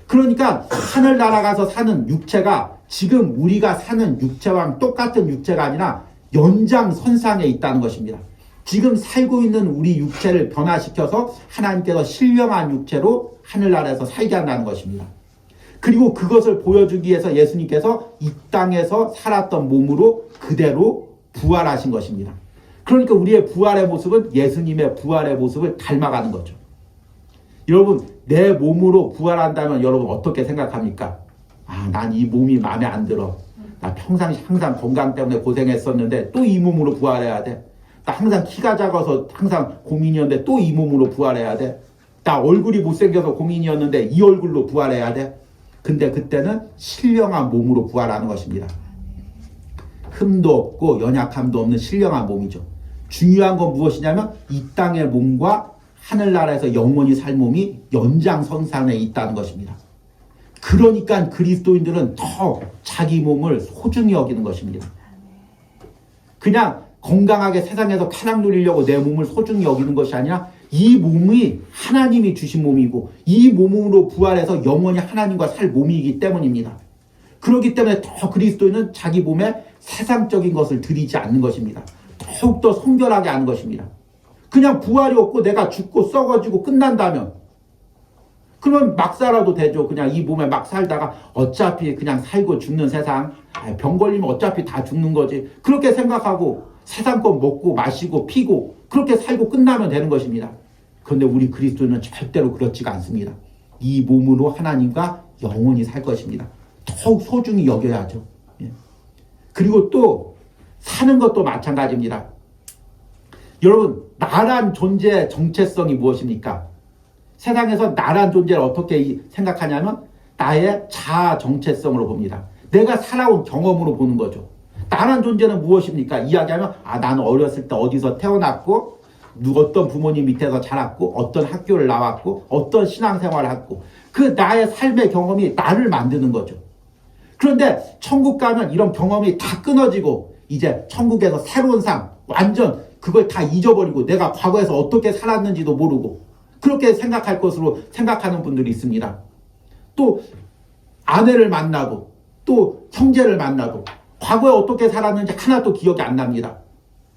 그러니까 하늘 날아가서 사는 육체가 지금 우리가 사는 육체와 똑같은 육체가 아니라 연장선상에 있다는 것입니다. 지금 살고 있는 우리 육체를 변화시켜서 하나님께서 신령한 육체로 하늘나라에서 살게 한다는 것입니다. 그리고 그것을 보여주기 위해서 예수님께서 이 땅에서 살았던 몸으로 그대로 부활하신 것입니다. 그러니까 우리의 부활의 모습은 예수님의 부활의 모습을 닮아가는 거죠. 여러분, 내 몸으로 부활한다면 여러분 어떻게 생각합니까? 난 이 몸이 마음에 안 들어. 나 평상시 항상 건강 때문에 고생했었는데 또 이 몸으로 부활해야 돼. 나 항상 키가 작아서 항상 고민이었는데 또 이 몸으로 부활해야 돼. 나 얼굴이 못생겨서 고민이었는데 이 얼굴로 부활해야 돼. 근데 그때는 신령한 몸으로 부활하는 것입니다. 흠도 없고 연약함도 없는 신령한 몸이죠. 중요한 건 무엇이냐면 이 땅의 몸과 하늘나라에서 영원히 살 몸이 연장선상에 있다는 것입니다. 그러니까 그리스도인들은 더 자기 몸을 소중히 여기는 것입니다. 그냥 건강하게 세상에서 쾌락 누리려고 내 몸을 소중히 여기는 것이 아니라 이 몸이 하나님이 주신 몸이고 이 몸으로 부활해서 영원히 하나님과 살 몸이기 때문입니다. 그렇기 때문에 더 그리스도인은 자기 몸에 세상적인 것을 들이지 않는 것입니다. 더욱더 성결하게 하는 것입니다. 그냥 부활이 없고 내가 죽고 썩어지고 끝난다면 그러면 막 살아도 되죠. 그냥 이 몸에 막 살다가 어차피 그냥 살고 죽는 세상, 병 걸리면 어차피 다 죽는 거지. 그렇게 생각하고 세상 것 먹고 마시고 피고 그렇게 살고 끝나면 되는 것입니다. 그런데 우리 그리스도는 절대로 그렇지가 않습니다. 이 몸으로 하나님과 영원히 살 것입니다. 더욱 소중히 여겨야죠. 그리고 또 사는 것도 마찬가지입니다. 여러분, 나란 존재의 정체성이 무엇입니까? 세상에서 나란 존재를 어떻게 생각하냐면 나의 자아 정체성으로 봅니다. 내가 살아온 경험으로 보는 거죠. 나란 존재는 무엇입니까? 이야기하면 나는 어렸을 때 어디서 태어났고 어떤 부모님 밑에서 자랐고 어떤 학교를 나왔고 어떤 신앙생활을 했고 그 나의 삶의 경험이 나를 만드는 거죠. 그런데 천국 가면 이런 경험이 다 끊어지고 이제 천국에서 새로운 삶, 완전 그걸 다 잊어버리고 내가 과거에서 어떻게 살았는지도 모르고 그렇게 생각할 것으로 생각하는 분들이 있습니다. 또 아내를 만나도 또 형제를 만나도 과거에 어떻게 살았는지 하나도 기억이 안 납니다.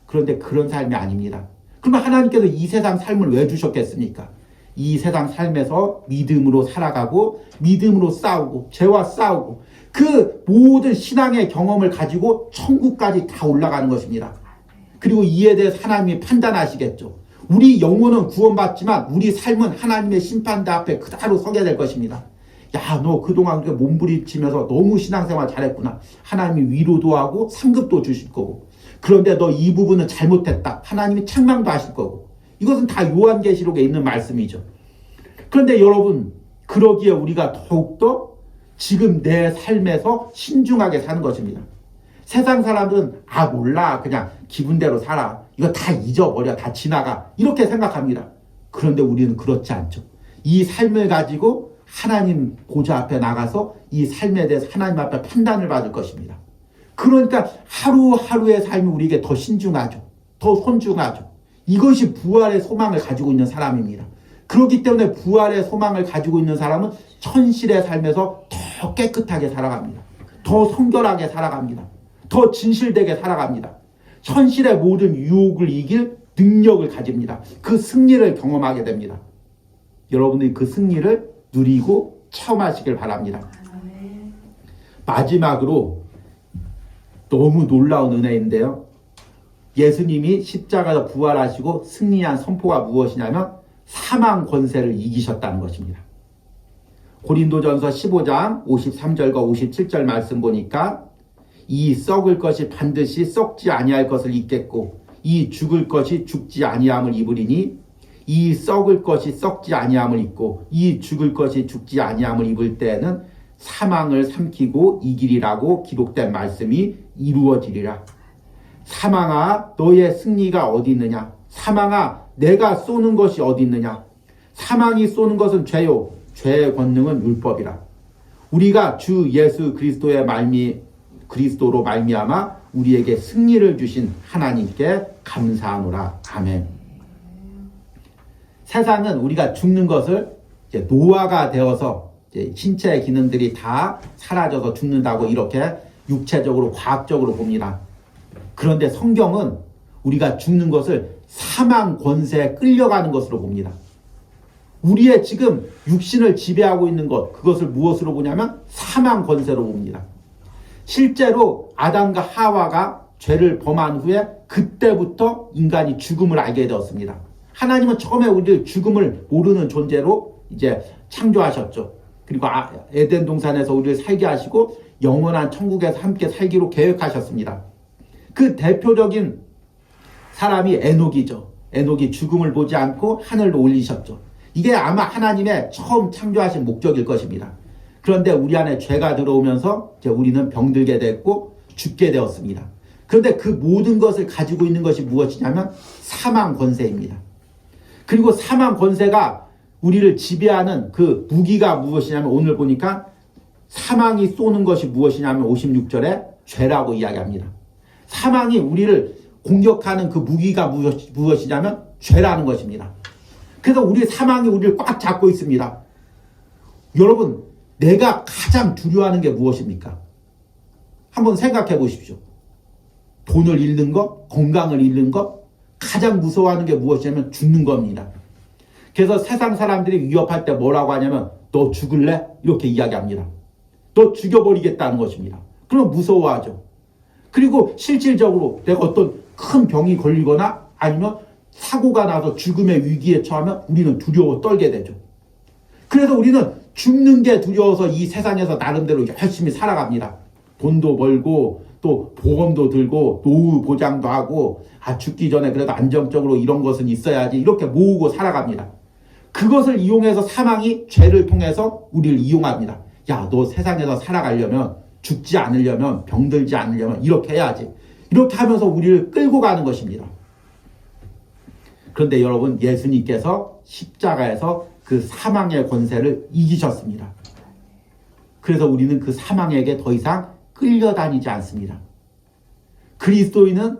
그런데 그런 삶이 아닙니다. 그러면 하나님께서 이 세상 삶을 왜 주셨겠습니까? 이 세상 삶에서 믿음으로 살아가고 믿음으로 싸우고 죄와 싸우고 그 모든 신앙의 경험을 가지고 천국까지 다 올라가는 것입니다. 그리고 이에 대해서 하나님이 판단하시겠죠. 우리 영혼은 구원받지만 우리 삶은 하나님의 심판대 앞에 그대로 서게 될 것입니다. 야, 너 그동안 그렇게 몸부림치면서 너무 신앙생활 잘했구나. 하나님이 위로도 하고 상급도 주실 거고. 그런데 너 이 부분은 잘못했다. 하나님이 책망도 하실 거고. 이것은 다 요한계시록에 있는 말씀이죠. 그런데 여러분, 그러기에 우리가 더욱더 지금 내 삶에서 신중하게 사는 것입니다. 세상 사람들은 몰라. 그냥 기분대로 살아. 이거 다 잊어버려. 다 지나가. 이렇게 생각합니다. 그런데 우리는 그렇지 않죠. 이 삶을 가지고 하나님 보좌 앞에 나가서 이 삶에 대해서 하나님 앞에 판단을 받을 것입니다. 그러니까 하루하루의 삶이 우리에게 더 신중하죠. 더 손중하죠. 이것이 부활의 소망을 가지고 있는 사람입니다. 그렇기 때문에 부활의 소망을 가지고 있는 사람은 천실의 삶에서 더 깨끗하게 살아갑니다. 더 성결하게 살아갑니다. 더 진실되게 살아갑니다. 천실의 모든 유혹을 이길 능력을 가집니다. 그 승리를 경험하게 됩니다. 여러분들이 그 승리를 누리고 체험하시길 바랍니다. 마지막으로 너무 놀라운 은혜인데요. 예수님이 십자가에서 부활하시고 승리한 선포가 무엇이냐면 사망 권세를 이기셨다는 것입니다. 고린도전서 15장 53절과 57절 말씀 보니까 이 썩을 것이 반드시 썩지 아니할 것을 입겠고 이 죽을 것이 죽지 아니함을 입으리니 이 썩을 것이 썩지 아니함을 입고 이 죽을 것이 죽지 아니함을 입을 때에는 사망을 삼키고 이기리라고 기록된 말씀이 이루어지리라. 사망아 너의 승리가 어디 있느냐? 사망아 내가 쏘는 것이 어디 있느냐? 사망이 쏘는 것은 죄요 죄의 권능은 율법이라. 우리가 주 예수 그리스도로 말미암아 우리에게 승리를 주신 하나님께 감사하노라. 아멘. 세상은 우리가 죽는 것을 이제 노화가 되어서 이제 신체의 기능들이 다 사라져서 죽는다고 이렇게 육체적으로 과학적으로 봅니다. 그런데 성경은 우리가 죽는 것을 사망 권세에 끌려가는 것으로 봅니다. 우리의 지금 육신을 지배하고 있는 것, 그것을 무엇으로 보냐면 사망 권세로 봅니다. 실제로 아담과 하와가 죄를 범한 후에 그때부터 인간이 죽음을 알게 되었습니다. 하나님은 처음에 우리를 죽음을 모르는 존재로 이제 창조하셨죠. 그리고 에덴 동산에서 우리를 살게 하시고 영원한 천국에서 함께 살기로 계획하셨습니다. 그 대표적인 사람이 에녹이죠. 에녹이 죽음을 보지 않고 하늘로 올리셨죠. 이게 아마 하나님의 처음 창조하신 목적일 것입니다. 그런데 우리 안에 죄가 들어오면서 이제 우리는 병들게 됐고 죽게 되었습니다. 그런데 그 모든 것을 가지고 있는 것이 무엇이냐면 사망 권세입니다. 그리고 사망 권세가 우리를 지배하는 그 무기가 무엇이냐면 오늘 보니까 사망이 쏘는 것이 무엇이냐면 56절에 죄라고 이야기합니다. 사망이 우리를 공격하는 그 무기가 무엇이냐면 죄라는 것입니다. 그래서 우리 사망이 우리를 꽉 잡고 있습니다. 여러분, 내가 가장 두려워하는 게 무엇입니까? 한번 생각해 보십시오. 돈을 잃는 것, 건강을 잃는 것, 가장 무서워하는 게 무엇이냐면 죽는 겁니다. 그래서 세상 사람들이 위협할 때 뭐라고 하냐면 너 죽을래? 이렇게 이야기합니다. 너 죽여버리겠다는 것입니다. 그럼 무서워하죠. 그리고 실질적으로 내가 어떤 큰 병이 걸리거나 아니면 사고가 나서 죽음의 위기에 처하면 우리는 두려워 떨게 되죠. 그래서 우리는 죽는 게 두려워서 이 세상에서 나름대로 열심히 살아갑니다. 돈도 벌고 또 보험도 들고 노후 보장도 하고 죽기 전에 그래도 안정적으로 이런 것은 있어야지 이렇게 모으고 살아갑니다. 그것을 이용해서 사망이 죄를 통해서 우리를 이용합니다. 야, 너 세상에서 살아가려면 죽지 않으려면 병들지 않으려면 이렇게 해야지. 이렇게 하면서 우리를 끌고 가는 것입니다. 그런데 여러분, 예수님께서 십자가에서 그 사망의 권세를 이기셨습니다. 그래서 우리는 그 사망에게 더 이상 끌려다니지 않습니다. 그리스도인은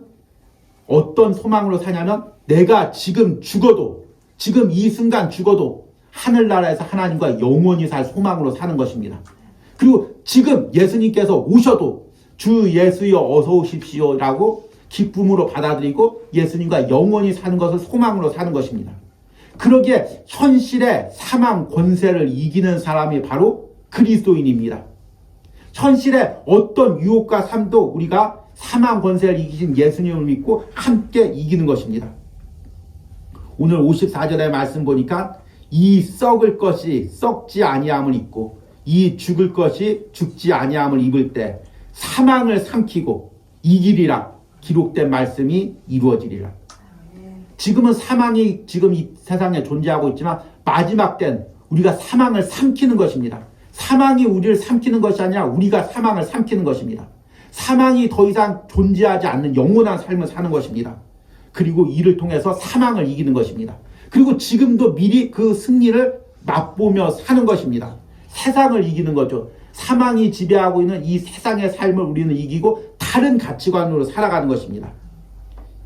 어떤 소망으로 사냐면 내가 지금 죽어도 지금 이 순간 죽어도 하늘나라에서 하나님과 영원히 살 소망으로 사는 것입니다. 그리고 지금 예수님께서 오셔도 주 예수여 어서 오십시오 라고 기쁨으로 받아들이고 예수님과 영원히 사는 것을 소망으로 사는 것입니다. 그러기에 현실의 사망 권세를 이기는 사람이 바로 그리스도인입니다. 현실의 어떤 유혹과 삶도 우리가 사망 권세를 이기신 예수님을 믿고 함께 이기는 것입니다. 오늘 54절의 말씀 보니까 이 썩을 것이 썩지 아니함을 입고 이 죽을 것이 죽지 아니함을 입을 때 사망을 삼키고 이기리라 기록된 말씀이 이루어지리라. 지금은 사망이 지금 이 세상에 존재하고 있지만 마지막 때는 우리가 사망을 삼키는 것입니다. 사망이 우리를 삼키는 것이 아니라 우리가 사망을 삼키는 것입니다. 사망이 더 이상 존재하지 않는 영원한 삶을 사는 것입니다. 그리고 이를 통해서 사망을 이기는 것입니다. 그리고 지금도 미리 그 승리를 맛보며 사는 것입니다. 세상을 이기는 거죠. 사망이 지배하고 있는 이 세상의 삶을 우리는 이기고 다른 가치관으로 살아가는 것입니다.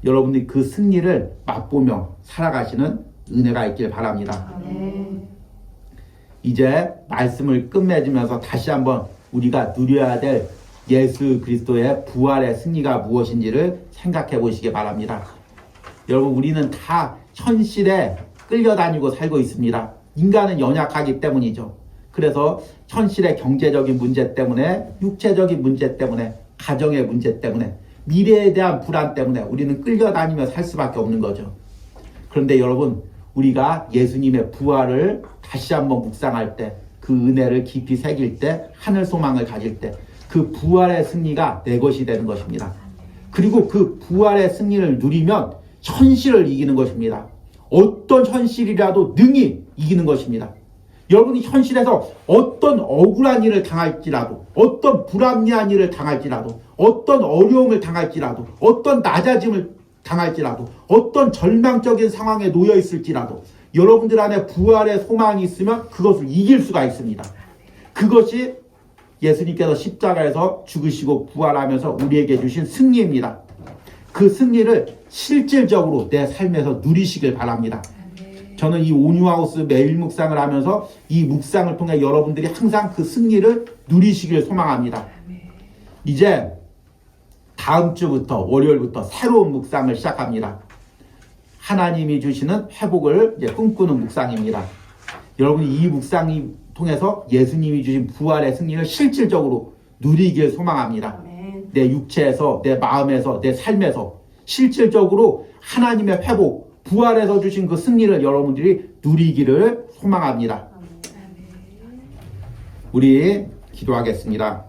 여러분들이 그 승리를 맛보며 살아가시는 은혜가 있길 바랍니다. 이제 말씀을 끝맺으면서 다시 한번 우리가 누려야 될 예수 그리스도의 부활의 승리가 무엇인지를 생각해 보시기 바랍니다. 여러분, 우리는 다 현실에 끌려다니고 살고 있습니다. 인간은 연약하기 때문이죠. 그래서 현실의 경제적인 문제 때문에, 육체적인 문제 때문에, 가정의 문제 때문에, 미래에 대한 불안 때문에 우리는 끌려다니며 살 수밖에 없는 거죠. 그런데 여러분, 우리가 예수님의 부활을 다시 한번 묵상할 때, 그 은혜를 깊이 새길 때, 하늘 소망을 가질 때, 그 부활의 승리가 내 것이 되는 것입니다. 그리고 그 부활의 승리를 누리면 현실을 이기는 것입니다. 어떤 현실이라도 능히 이기는 것입니다. 여러분이 현실에서 어떤 억울한 일을 당할지라도, 어떤 불합리한 일을 당할지라도, 어떤 어려움을 당할지라도, 어떤 낮아짐을 당할지라도, 어떤 절망적인 상황에 놓여 있을지라도 여러분들 안에 부활의 소망이 있으면 그것을 이길 수가 있습니다. 그것이 예수님께서 십자가에서 죽으시고 부활하면서 우리에게 주신 승리입니다. 그 승리를 실질적으로 내 삶에서 누리시길 바랍니다. 저는 이 온유하우스 매일 묵상을 하면서 이 묵상을 통해 여러분들이 항상 그 승리를 누리시길 소망합니다. 이제 다음 주부터 월요일부터 새로운 묵상을 시작합니다. 하나님이 주시는 회복을 이제 꿈꾸는 묵상입니다. 여러분이 이 묵상이 통해서 예수님이 주신 부활의 승리를 실질적으로 누리길 소망합니다. 내 육체에서, 내 마음에서, 내 삶에서 실질적으로 하나님의 회복, 부활에서 주신 그 승리를 여러분들이 누리기를 소망합니다. 우리 기도하겠습니다.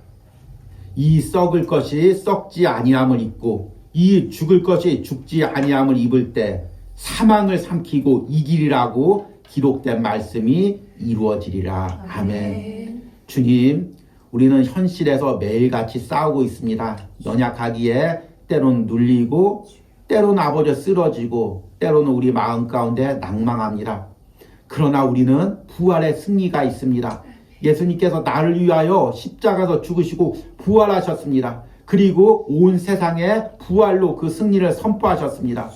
이 썩을 것이 썩지 아니함을 입고 이 죽을 것이 죽지 아니함을 입을 때 사망을 삼키고 이기리라고 기록된 말씀이 이루어지리라. 아멘. 주님, 우리는 현실에서 매일같이 싸우고 있습니다. 연약하기에 때로는 눌리고 때로는 아버지 쓰러지고 때로는 우리 마음 가운데 낭망합니다. 그러나 우리는 부활의 승리가 있습니다. 예수님께서 나를 위하여 십자가에서 죽으시고 부활하셨습니다. 그리고 온 세상에 부활로 그 승리를 선포하셨습니다.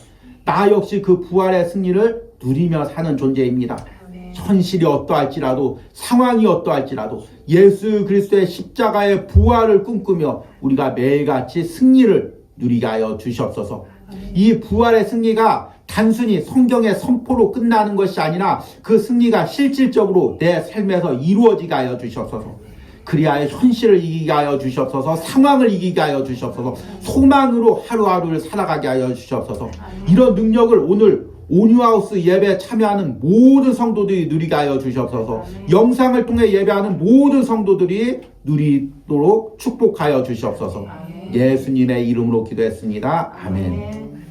나 역시 그 부활의 승리를 누리며 사는 존재입니다. 현실이 어떠할지라도, 상황이 어떠할지라도 예수 그리스도의 십자가의 부활을 꿈꾸며 우리가 매일같이 승리를 누리게 하여 주시옵소서. 이 부활의 승리가 단순히 성경의 선포로 끝나는 것이 아니라 그 승리가 실질적으로 내 삶에서 이루어지게 하여 주시옵소서. 그리하여 현실을 이기게 하여 주시옵소서. 상황을 이기게 하여 주시옵소서. 소망으로 하루하루를 살아가게 하여 주시옵소서. 이런 능력을 오늘 온유하우스 예배에 참여하는 모든 성도들이 누리게 하여 주시옵소서. 영상을 통해 예배하는 모든 성도들이 누리도록 축복하여 주시옵소서. 예수님의 이름으로 기도했습니다. 아멘.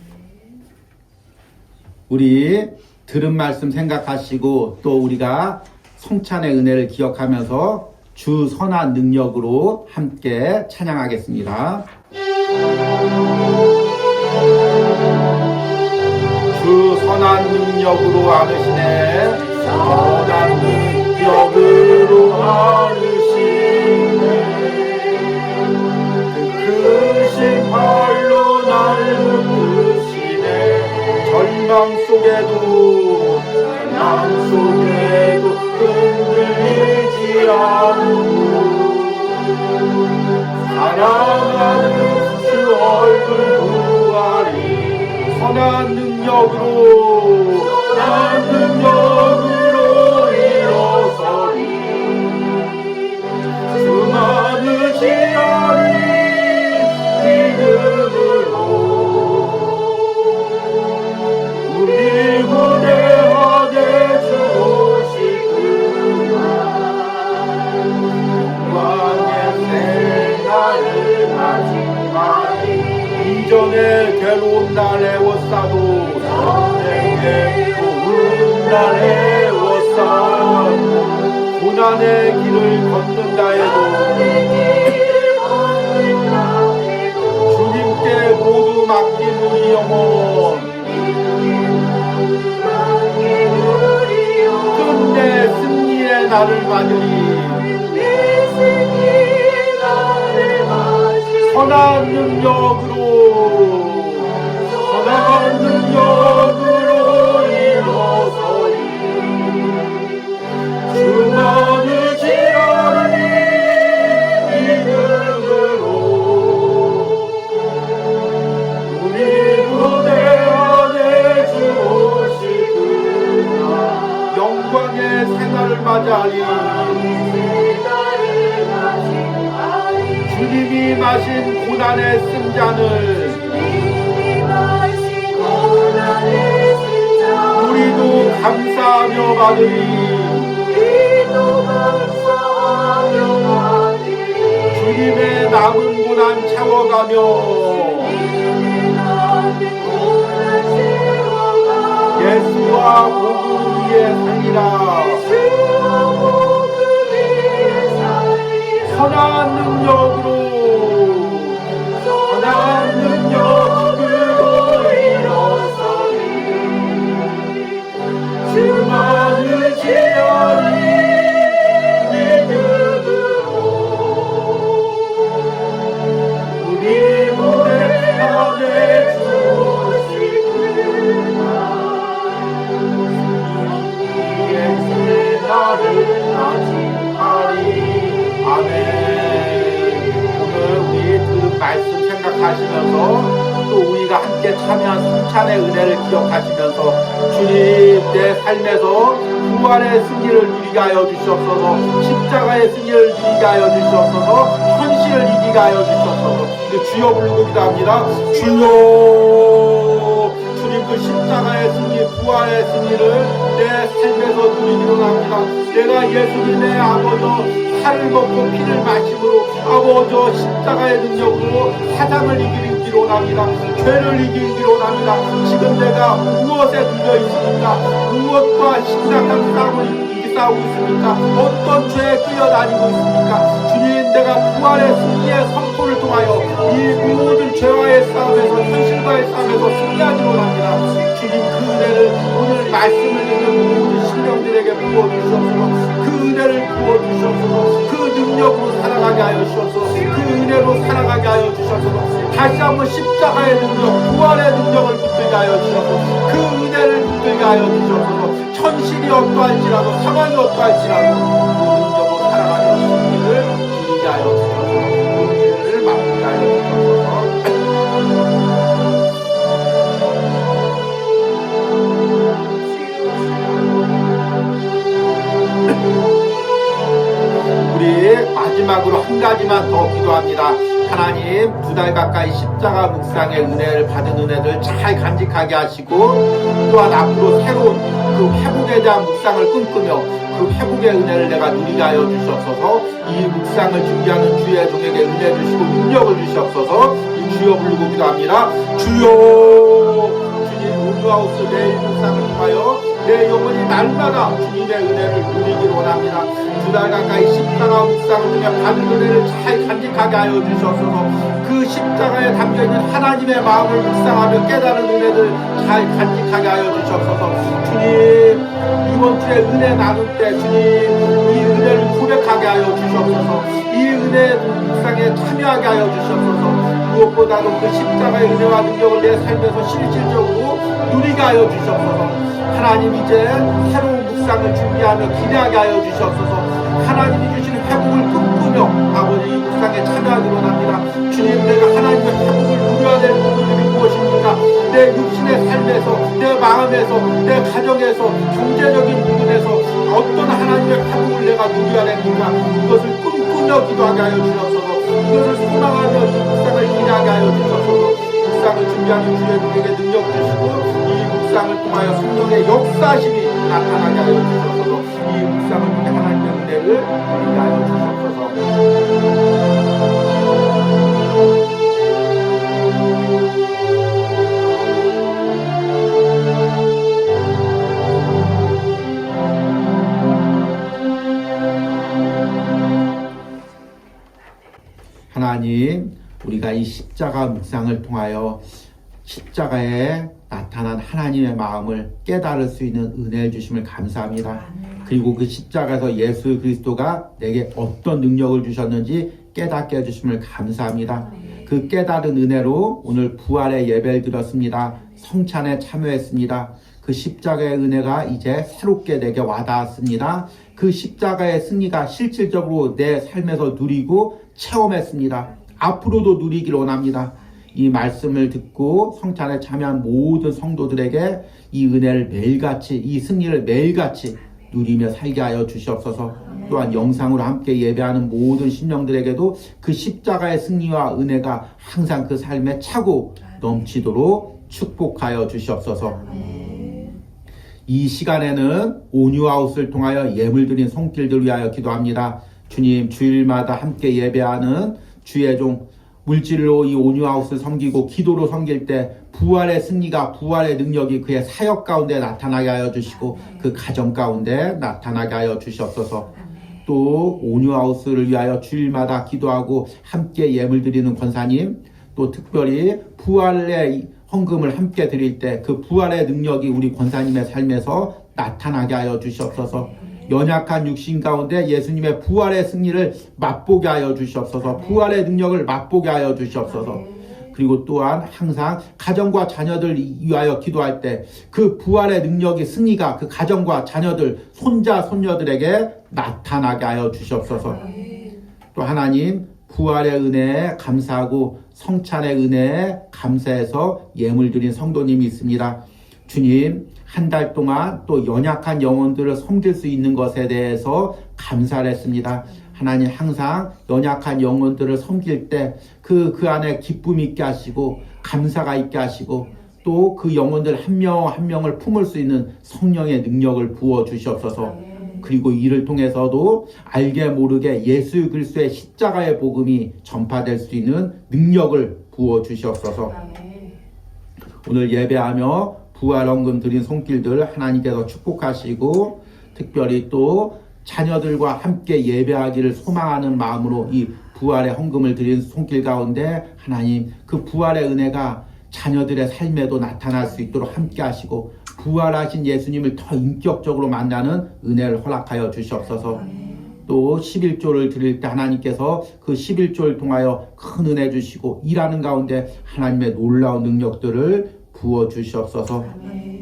우리 들은 말씀 생각하시고 또 우리가 성찬의 은혜를 기억하면서 주 선한 능력으로 함께 찬양하겠습니다. 주 선한 능력으로 안으시네. 선한 능력으로 안으시네. 그 크신 팔로 날 붙드시네. 절망 속에도 흔들리지 않고 사랑하는 주 얼굴 보아리. 선한 능력으로 일어서리. 수많은 지하리 믿음으로 우리 군대 안에 주시구나. 영광의 생활을 하지마리. 이전에 괴로운 날 애워싸도 내게 좋은 날 애워싸도 고난의 길을 걷는다 해도 주님께 모두 맡긴 우리 영혼 끝내 승리의 날을 맞으리. 선한 능력으로 일어서리. 주만을 지라리 믿음으로 우리 부대 안에 주시구나. 영광의 생활을 맞이하리. 주님이 마신 고난의 쓴잔을 우리도 감사하며 받으리. 주님의 남은 고난 채워가며 예수와 복음 위에 살리라. 선한 능력으로 일어서리. 주만을 지라리 믿음으로 우리 모래 안에 주시구나. 이의 나를 맞이하리. 아멘. 오늘 우리 들은 말씀 생각하시면서 또 우리가 함께 참여한 성찬의 은혜를 기억하시면서 주님 내 삶에서 부활의 승리를 누리게 하여 주시옵소서. 십자가의 승리를 누리게 하여 주시옵소서. 현실을 이기게 하여 주시옵소서. 주여 부르고 기도합니다. 주여. 주님 그 십자가의 승리 부활의 승리를 내 삶에서 누리기로 합니다. 내가 예수님의 아버지 살을 먹고 피를 마심으로 아버지 십자가의 능력으로 사장을 이기기로 합니다. 죄를 이기기로 합니다. 지금 내가 무엇에 눌려 있습니까? 무엇과 심각한 싸움을 싸우고 있습니까? 어떤 죄에 끌려다니고 있습니까? 주님 내가 부활의 승리의 선포를 통하여 이 모든 죄와의 싸움에서 현실과의 싸움에서 승리하기로 합니다. 주님 그 은혜를 오늘 말씀을 듣는 모든 신령들에게 부어주시옵소서. 그 은혜를 부어주시옵소서. 그 능력으로 살아가게 하여 주시옵소서. 그 은혜로 살아가게 하여 주시옵소서. 다시 한번 십자가의 능력 부활의 능력을 붙들게 하여 주시옵소서. 그 은혜를 붙들게 하여 주시옵소서. 현실이 어떠할지라도 상황이 어떠할지라도 그 능력으로 살아가는 승리를 누리게 하여 주시옵소서. 그 은혜를 맡게 하여 주시옵소서. 하나님 2달 가까이 십자가 묵상의 은혜를 받은 은혜들 잘 간직하게 하시고 또한 앞으로 새로운 그 회복에 대한 묵상을 꿈꾸며 그 회복의 은혜를 내가 누리게 하여 주시옵소서. 이 묵상을 준비하는 주의 종에게 은혜 주시고 능력을 주시옵소서. 이 주여 부르고 기도합니다. 주여. 주님 온유하우스 매일 묵상을 통하여 내 영혼이 날마다 주님의 은혜를 누리기를 원합니다. 2달 가까이 십자가 묵상을 통해 받은 은혜를 잘 간직하게 하여 주시옵소서. 그 십자가에 담겨있는 하나님의 마음을 묵상하며 깨달은 은혜를 잘 간직하게 하여 주시옵소서. 주님 이번 주에 은혜 나눌 때 주님 이 은혜를 고백하게 하여 주시옵소서. 이 은혜 묵상에 참여하게 하여 주시옵소서. 무엇보다도 그 십자가의 은혜와 능력을 내 삶에서 실질적으로 누리게 하여 주시옵소서. 하나님 이제 새로운 묵상을 준비하며 기대하게 하여 주시옵소서. 하나님이 주시는 회복을 꿈꾸며 아버지 이 묵상에 참여하기로 합니다. 주님 내가 하나님의 회복을 누려야 될 부분들이 무엇입니까? 내 육신의 삶에서 내 마음에서 내 가정에서 경제적인 부분에서 어떤 하나님의 회복을 내가 누려야 됩니까? 그것을 꿈꾸며 기도하게 하여 주시옵소서. 그것을 소망하며 이 묵상을 기대하게 하여 주시옵소서. 묵상을 준비하는 주의 종에게 능력 주시고 이 묵상을 통하여 성령의 역사심이 나타나게 하여 주시옵소서. 이 묵상을 통해 하나님의 은혜를 누리게 하여 주시옵소서. 하나님 우리가 이 십자가 묵상을 통하여 십자가에 나타난 하나님의 마음을 깨달을 수 있는 은혜를 주심을 감사합니다. 그리고 그 십자가에서 예수 그리스도가 내게 어떤 능력을 주셨는지 깨닫게 해주심을 감사합니다. 그 깨달은 은혜로 오늘 부활의 예배를 드렸습니다. 성찬에 참여했습니다. 그 십자가의 은혜가 이제 새롭게 내게 와닿았습니다. 그 십자가의 승리가 실질적으로 내 삶에서 누리고 체험했습니다. 앞으로도 누리기를 원합니다. 이 말씀을 듣고 성찬에 참여한 모든 성도들에게 이 은혜를 매일같이 이 승리를 매일같이 누리며 살게 하여 주시옵소서. 또한 영상으로 함께 예배하는 모든 심령들에게도 그 십자가의 승리와 은혜가 항상 그 삶에 차고 넘치도록 축복하여 주시옵소서. 이 시간에는 온유아웃을 통하여 예물 드린 손길들 위하여 기도합니다. 주님 주일마다 함께 예배하는 주의 종 물질로 이 온유아웃을 섬기고 기도로 섬길 때 부활의 승리가 부활의 능력이 그의 사역 가운데 나타나게 하여 주시고 그 가정 가운데 나타나게 하여 주시옵소서. 또 온유아웃을 위하여 주일마다 기도하고 함께 예물 드리는 권사님, 또 특별히 부활의 헌금을 함께 드릴 때 그 부활의 능력이 우리 권사님의 삶에서 나타나게 하여 주시옵소서. 연약한 육신 가운데 예수님의 부활의 승리를 맛보게 하여 주시옵소서. 부활의 능력을 맛보게 하여 주시옵소서. 그리고 또한 항상 가정과 자녀들 위하여 기도할 때 그 부활의 능력이 승리가 그 가정과 자녀들 손자 손녀들에게 나타나게 하여 주시옵소서. 또 하나님 부활의 은혜에 감사하고 성찬의 은혜에 감사해서 예물 드린 성도님이 있습니다. 주님 한 달 동안 또 연약한 영혼들을 섬길 수 있는 것에 대해서 감사를 했습니다. 하나님 항상 연약한 영혼들을 섬길 때 그 안에 기쁨이 있게 하시고 감사가 있게 하시고 또 그 영혼들 한 명 한 명을 품을 수 있는 성령의 능력을 부어 주시옵소서. 그리고 이를 통해서도 알게 모르게 예수 그리스도의 십자가의 복음이 전파될 수 있는 능력을 부어 주시옵소서. 오늘 예배하며 부활 헌금 드린 손길들 하나님께서 축복하시고 특별히 또 자녀들과 함께 예배하기를 소망하는 마음으로 이 부활의 헌금을 드린 손길 가운데 하나님 그 부활의 은혜가 자녀들의 삶에도 나타날 수 있도록 함께 하시고 부활하신 예수님을 더 인격적으로 만나는 은혜를 허락하여 주시옵소서. 또 11조를 드릴 때 하나님께서 그 11조를 통하여 큰 은혜 주시고 일하는 가운데 하나님의 놀라운 능력들을 부어 주시옵소서.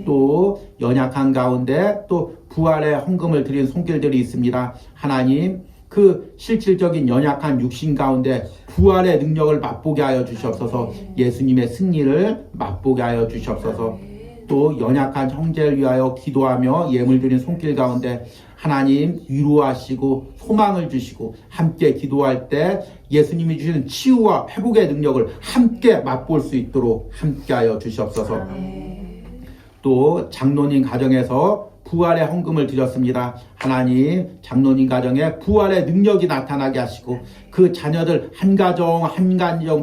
또 연약한 가운데 또 부활의 헌금을 드린 손길들이 있습니다. 하나님 그 실질적인 연약한 육신 가운데 부활의 능력을 맛보게 하여 주시옵소서. 예수님의 승리를 맛보게 하여 주시옵소서. 또 연약한 형제를 위하여 기도하며 예물 드린 손길 가운데 하나님 위로하시고 소망을 주시고 함께 기도할 때 예수님이 주시는 치유와 회복의 능력을 함께 맛볼 수 있도록 함께하여 주시옵소서. 또 장로님 가정에서 부활의 헌금을 드렸습니다. 하나님 장로님 가정에 부활의 능력이 나타나게 하시고 그 자녀들 한 가정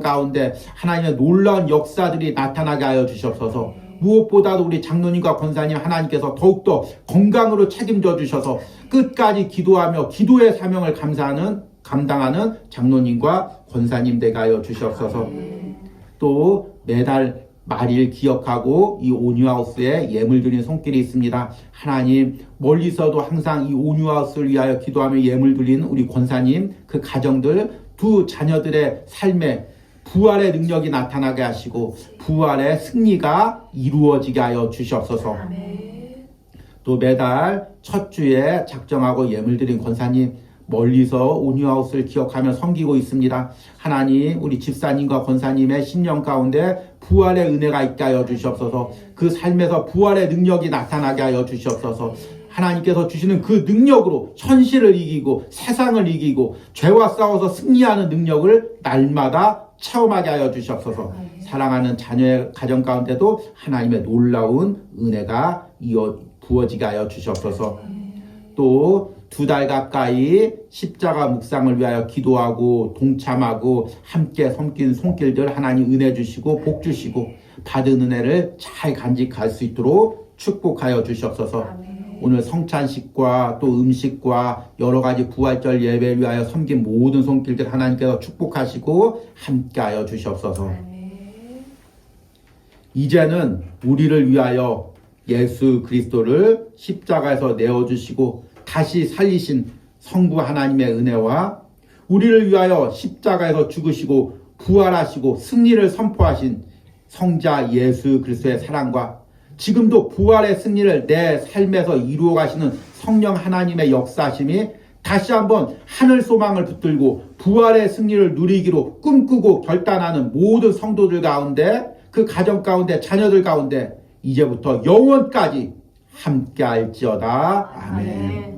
가운데 하나님의 놀라운 역사들이 나타나게 하여 주시옵소서. 무엇보다도 우리 장로님과 권사님 하나님께서 더욱더 건강으로 책임져 주셔서 끝까지 기도하며 기도의 사명을 감당하는 장로님과 권사님 되게 하여 주시옵소서. 또 매달 말일 기억하고 이 온유하우스에 예물 드린 손길이 있습니다. 하나님 멀리서도 항상 이 온유하우스를 위하여 기도하며 예물 드린 우리 권사님 그 가정들 두 자녀들의 삶에 부활의 능력이 나타나게 하시고 부활의 승리가 이루어지게 하여 주시옵소서. 또 매달 첫 주에 작정하고 예물 드린 권사님 멀리서 온유하우스를 기억하며 섬기고 있습니다. 하나님 우리 집사님과 권사님의 신령 가운데 부활의 은혜가 있게 하여 주시옵소서. 그 삶에서 부활의 능력이 나타나게 하여 주시옵소서. 하나님께서 주시는 그 능력으로 현실을 이기고 세상을 이기고 죄와 싸워서 승리하는 능력을 날마다 체험하게 하여 주시옵소서. 사랑하는 자녀의 가정 가운데도 하나님의 놀라운 은혜가 부어지게 하여 주시옵소서. 또 2달 가까이 십자가 묵상을 위하여 기도하고 동참하고 함께 섬긴 손길들 하나님 은혜 주시고 복 주시고 받은 은혜를 잘 간직할 수 있도록 축복하여 주시옵소서. 오늘 성찬식과 또 음식과 여러 가지 부활절 예배를 위하여 섬긴 모든 손길들 하나님께서 축복하시고 함께하여 주시옵소서. 이제는 우리를 위하여 예수 그리스도를 십자가에서 내어주시고 다시 살리신 성부 하나님의 은혜와 우리를 위하여 십자가에서 죽으시고 부활하시고 승리를 선포하신 성자 예수 그리스도의 사랑과 지금도 부활의 승리를 내 삶에서 이루어 가시는 성령 하나님의 역사심이 다시 한번 하늘 소망을 붙들고 부활의 승리를 누리기로 꿈꾸고 결단하는 모든 성도들 가운데 그 가정 가운데 자녀들 가운데 이제부터 영원까지 함께할지어다. 아멘.